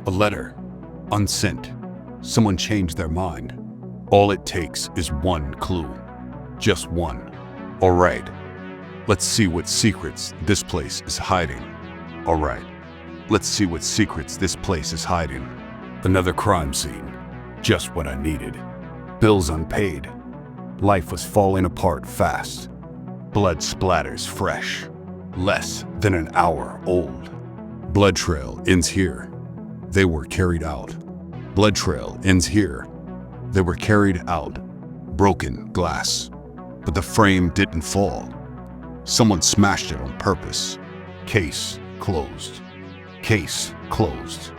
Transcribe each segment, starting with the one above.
A letter, unsent. Someone changed their mind. All it takes is one clue. Just one. All right. Let's see what secrets this place is hiding. All right. Let's see what secrets this place is hiding. Another crime scene. Just what I needed. Bills unpaid. Life was falling apart fast. Blood splatters fresh. Less than an hour old. Blood trail ends here. They were carried out. Blood trail ends here. They were carried out. Broken glass. But the frame didn't fall. Someone smashed it on purpose. Case closed. Case closed.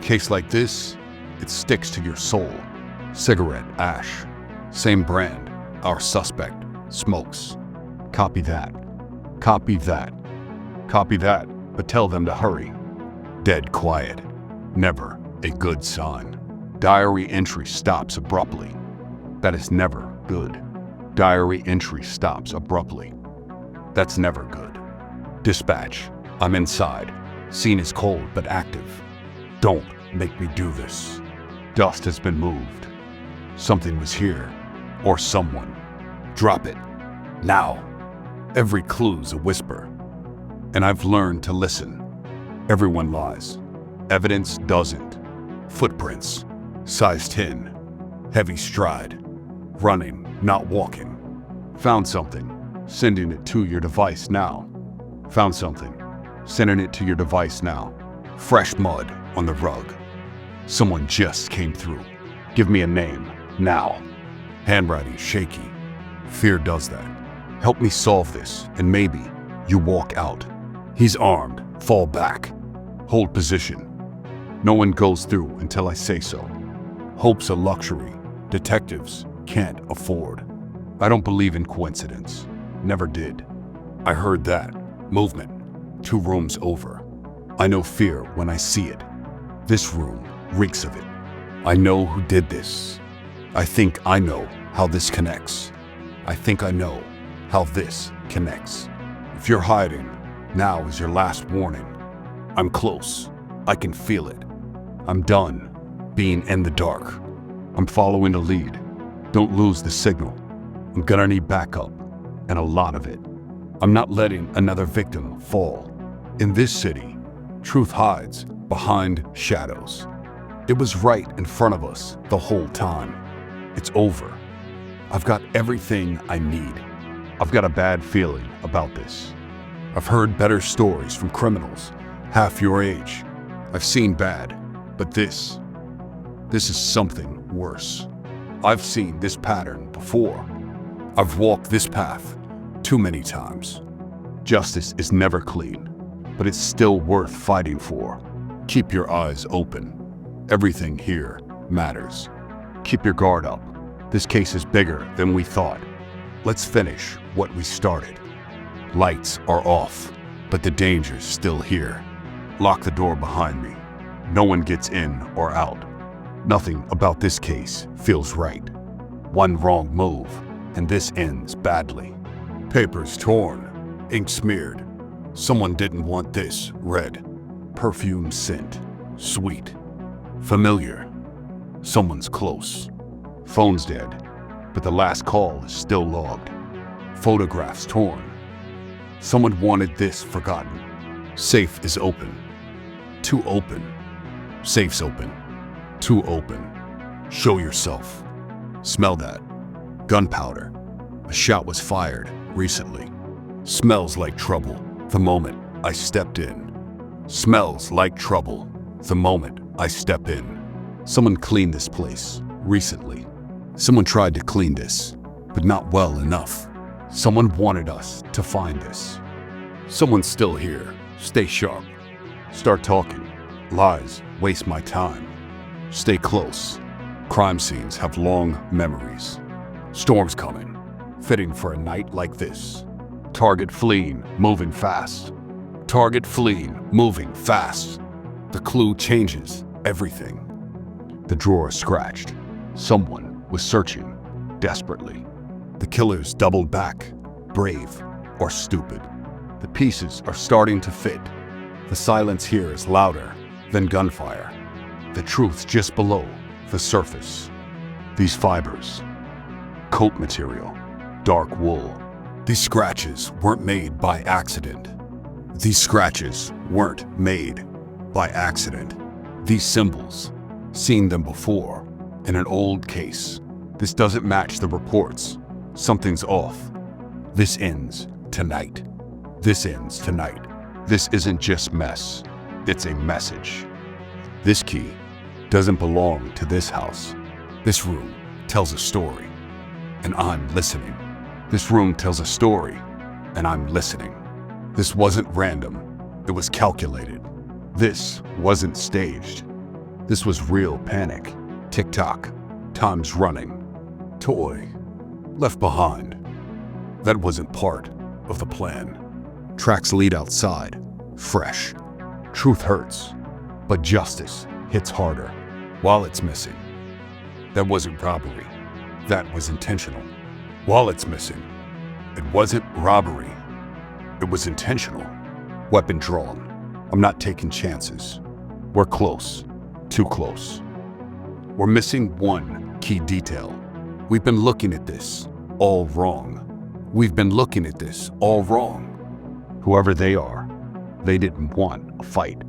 Case like this, it sticks to your soul. Cigarette ash. Same brand. Our suspect smokes. Copy that. Copy that. Copy that, but tell them to hurry. Dead quiet. Never a good sign. Diary entry stops abruptly. That is never good. Diary entry stops abruptly. That's never good. Dispatch. I'm inside. Scene is cold but active. Don't make me do this. Dust has been moved. Something was here. Or someone. Drop it. Now. Every clue's a whisper. And I've learned to listen. Everyone lies. Evidence doesn't. Footprints. Size 10. Heavy stride. Running, not walking. Found something. Sending it to your device now. Found something. Sending it to your device now. Fresh mud on the rug. Someone just came through. Give me a name, now. Handwriting shaky. Fear does that. Help me solve this, and maybe you walk out. He's armed. Fall back. Hold position. No one goes through until I say so. Hope's a luxury detectives can't afford. I don't believe in coincidence. Never did. I heard that. Movement. 2 rooms over. I know fear when I see it. This room reeks of it. I know who did this. I think I know how this connects. I think I know how this connects. If you're hiding, now is your last warning. I'm close. I can feel it. I'm done being in the dark. I'm following the lead. Don't lose the signal. I'm gonna need backup, and a lot of it. I'm not letting another victim fall. In this city, truth hides behind shadows. It was right in front of us the whole time. It's over. I've got everything I need. I've got a bad feeling about this. I've heard better stories from criminals half your age. I've seen bad, but this is something worse. I've seen this pattern before. I've walked this path too many times. Justice is never clean, but it's still worth fighting for. Keep your eyes open. Everything here matters. Keep your guard up. This case is bigger than we thought. Let's finish what we started. Lights are off, but the danger's still here. Lock the door behind me. No one gets in or out. Nothing about this case feels right. One wrong move, and this ends badly. Papers torn, ink smeared. Someone didn't want this read. Perfume scent, sweet, familiar. Someone's close. Phone's dead, but the last call is still logged. Photographs torn. Someone wanted this forgotten. Safe is open. Too open. Safe's open. Too open. Show yourself. Smell that. Gunpowder. A shot was fired recently. Smells like trouble the moment I stepped in. Smells like trouble the moment I step in. Someone cleaned this place recently. Someone tried to clean this, but not well enough. Someone wanted us to find this. Someone's still here. Stay sharp. Start talking. Lies waste my time. Stay close. Crime scenes have long memories. Storm's coming. Fitting for a night like this. Target fleeing, moving fast. Target fleeing, moving fast. The clue changes everything. The drawer scratched. Someone was searching desperately. The killers doubled back, brave or stupid. The pieces are starting to fit. The silence here is louder than gunfire. the truth just below the surface. These fibers, coat material, dark wool. These scratches weren't made by accident. These scratches weren't made by accident. These symbols, seen them before in an old case. This doesn't match the reports. Something's off. This ends tonight. This ends tonight. This isn't just mess. It's a message. This key doesn't belong to this house. This room tells a story, and I'm listening. This room tells a story, and I'm listening. This wasn't random. It was calculated. This wasn't staged. This was real panic. Tick-tock. Time's running. Toy. Left behind. That wasn't part of the plan. Tracks lead outside. Fresh. Truth hurts, but justice hits harder. Wallets missing. That wasn't robbery. That was intentional. Wallets missing. It wasn't robbery. It was intentional. Weapon drawn. I'm not taking chances. We're close. Too close. We're missing one key detail. We've been looking at this all wrong. We've been looking at this all wrong. Whoever they are, they didn't want a fight.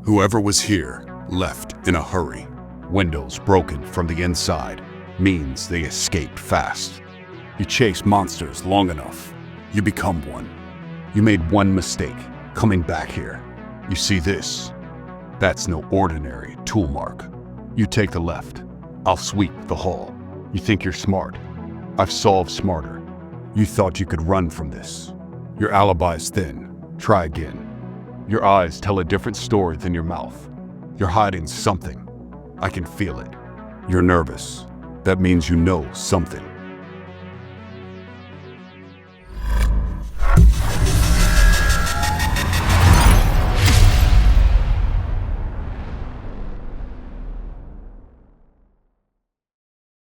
Whoever was here left in a hurry. Windows broken from the inside means they escaped fast. You chase monsters long enough, you become one. You made one mistake coming back here. You see this? That's no ordinary tool mark. You take the left. I'll sweep the hall. You think you're smart. I've solved smarter. You thought you could run from this. Your alibi's thin. Try again. Your eyes tell a different story than your mouth. You're hiding something. I can feel it. You're nervous. That means you know something.